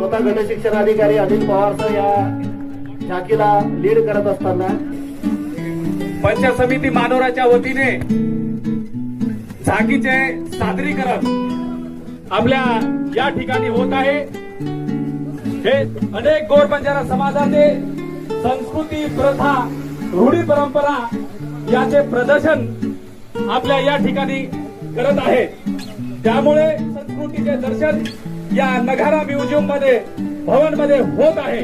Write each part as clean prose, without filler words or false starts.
स्वतः गट शिक्षण अधिकारी अनिल पवार सर या झाकीला लीड करत असताना पंचायत समिती मानोराच्या वतीने झाकीचे सादरीकरण आपल्या या ठिकाणी होत आहे। हे अनेक गोर बंजारा समाजाचे संस्कृती, प्रथा, रूढी, परंपरा याचे प्रदर्शन आपल्या या ठिकाणी करत आहे। त्यामुळे संस्कृतीचे दर्शन या नगारा म्युझियम मध्ये भवन मध्ये होत आहे।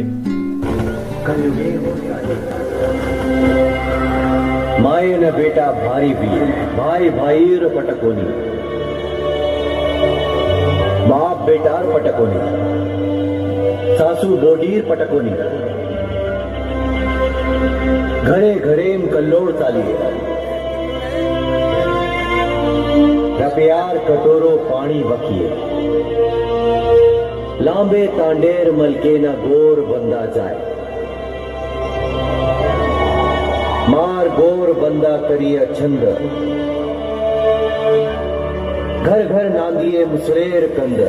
माये न बेटा भारी भी भाई भाईर पटकोनी बाप बेटार पटकोनी सासू बोडीर पटकोनी घरे घरेम कल्लोळ चाली प्यार कटोरो पाणी बकिए लांबे तांडेर मलके न गोर बंदा जाए मार गोर बंदा करिए छंद घर घर नांदिए मुसरेर कंद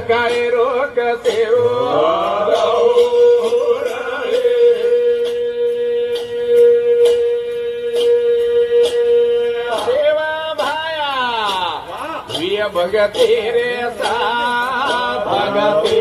काय रोक तेरो देवा भाया भगते रे सा भगते